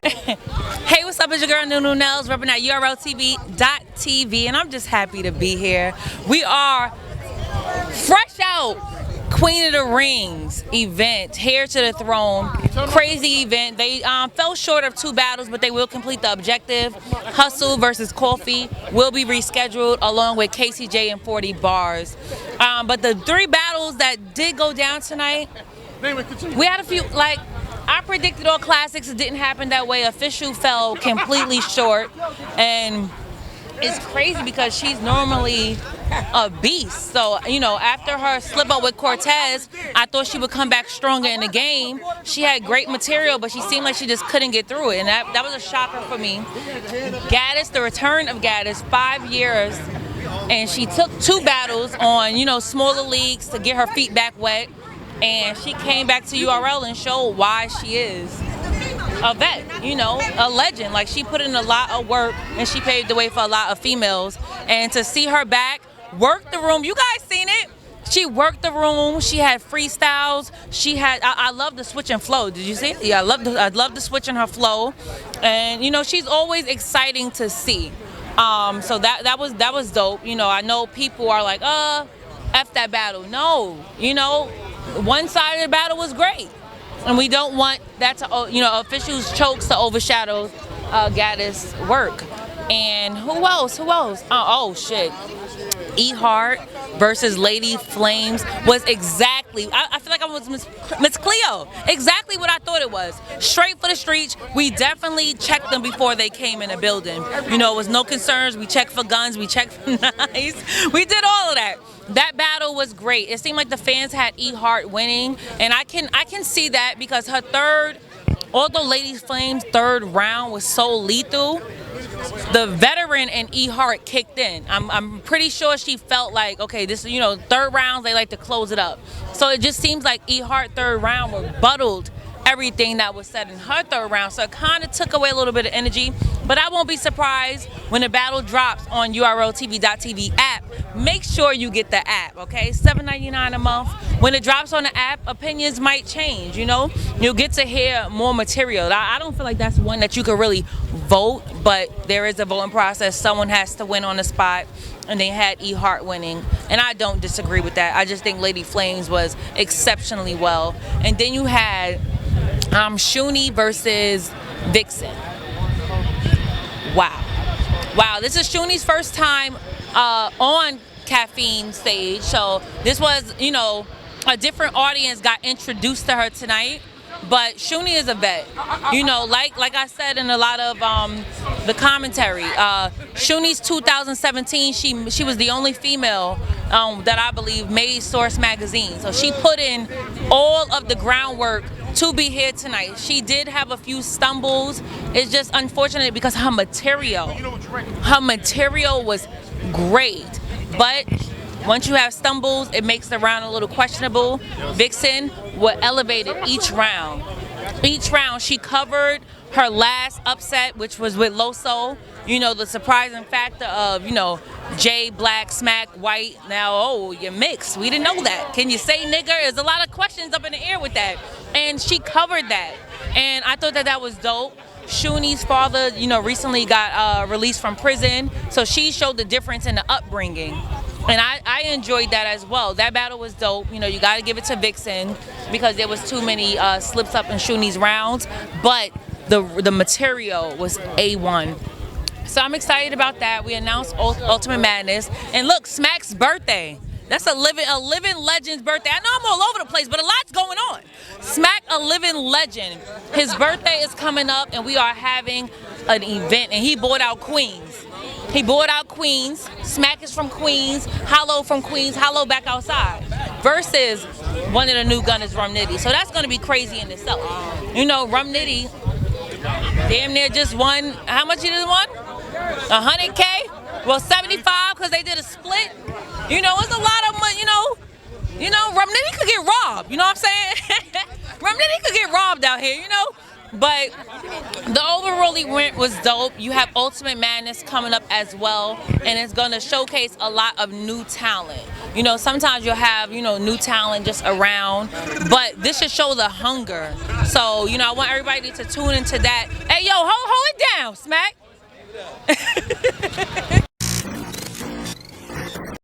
Hey, what's up? It's your girl Nunu Nels, repping at URLTV.tv, and I'm just happy to be here. We are fresh out Queen of the Rings event, Heir to the Throne. Crazy event. They fell short of 2 battles, but they will complete the objective. Hustle versus Coffee will be rescheduled along with KCJ and 40 Bars. But the 3 battles that did go down tonight, we had a few, like, I predicted all classics. It didn't happen that way. Official fell completely short. And it's crazy because she's normally a beast. So, you know, after her slip up with Cortez, I thought she would come back stronger in the game. She had great material, but she seemed like she just couldn't get through it. And that was a shocker for me. Gaddis, the return of Gaddis, 5 years. And she took 2 battles on, you know, smaller leagues to get her feet back wet. And she came back to URL and showed why she is a vet, you know, a legend. Like, she put in a lot of work and she paved the way for a lot of females. And to see her back, work the room, you guys seen it. She worked the room. She had freestyles. She had, I love the switch and flow. Did you see it? Yeah, I love the switch in her flow. And, you know, she's always exciting to see. So that was dope. You know, I know people are like, F that battle. No, you know, one side of the battle was great, and we don't want that to, you know, officials chokes to overshadow Gaddis' work. And who else? Oh shit. E Hart versus Lady Flames was exactly, I feel like I was Miss Cleo. Exactly what I thought it was. Straight for the streets. We definitely checked them before they came in the building. You know, it was no concerns. We checked for guns. We checked for knives. We did all of that. That battle was great. It seemed like the fans had E Hart winning, and I can see that because her third, although Lady Flames' third round was so lethal, the veteran and E Hart kicked in. I'm pretty sure she felt like, okay, this, you know, third rounds, they like to close it up. So it just seems like E Hart third round rebutted everything that was said in her third round. So it kind of took away a little bit of energy. But I won't be surprised when the battle drops on URLTV.tv app. Make sure you get the app, okay? $7.99 a month. When it drops on the app, opinions might change, you know? You'll get to hear more material. I don't feel like that's one that you could really vote, but there is a voting process. Someone has to win on the spot, and they had E Hart winning, and I don't disagree with that. I just think Lady Flames was exceptionally well. And then you had Shuni versus Vixen. Wow, this is Shuni's first time on Caffeine stage, so this was, you know, a different audience got introduced to her tonight. But Shuni is a vet, you know, like I said in a lot of the commentary. Shuni's 2017, she was the only female that I believe made Source magazine. So she put in all of the groundwork to be here tonight. She did have a few stumbles. It's just unfortunate because her material was great. But once you have stumbles, it makes the round a little questionable. Vixen was elevated each round. Each round, she covered her last upset, which was with Loso. You know, the surprising factor of, you know, J, black, smack, white. Now, oh, you're mixed. We didn't know that. Can you say nigger? There's a lot of questions up in the air with that. And she covered that. And I thought that was dope. Shuni's father, you know, recently got released from prison. So she showed the difference in the upbringing. And I enjoyed that as well. That battle was dope. You know, you got to give it to Vixen because there was too many slips up in Shuni's rounds. But the material was A1. So I'm excited about that. We announced Ultimate Madness. And look, Smack's birthday. That's a living legend's birthday. I know I'm all over the place, but a lot's going on. Smack, a living legend. His birthday is coming up, and we are having an event. And he bought out Queens. Smack is from Queens. Hollow from Queens. Hollow back outside. Versus one of the new gunners, Rum Nitty. So that's going to be crazy in itself. You know, Rum Nitty damn near just won. How much he just won? 100K? Well, 75 because they did a split. You know, it's a lot of money, you know, Rum Nitty could get robbed, you know what I'm saying? Rum Nitty could get robbed out here, you know? But the overall event was dope. You have Ultimate Madness coming up as well, and it's going to showcase a lot of new talent. You know, sometimes you'll have, you know, new talent just around, but this should show the hunger. So, you know, I want everybody to tune into that. Hey, yo, hold it down, Smack.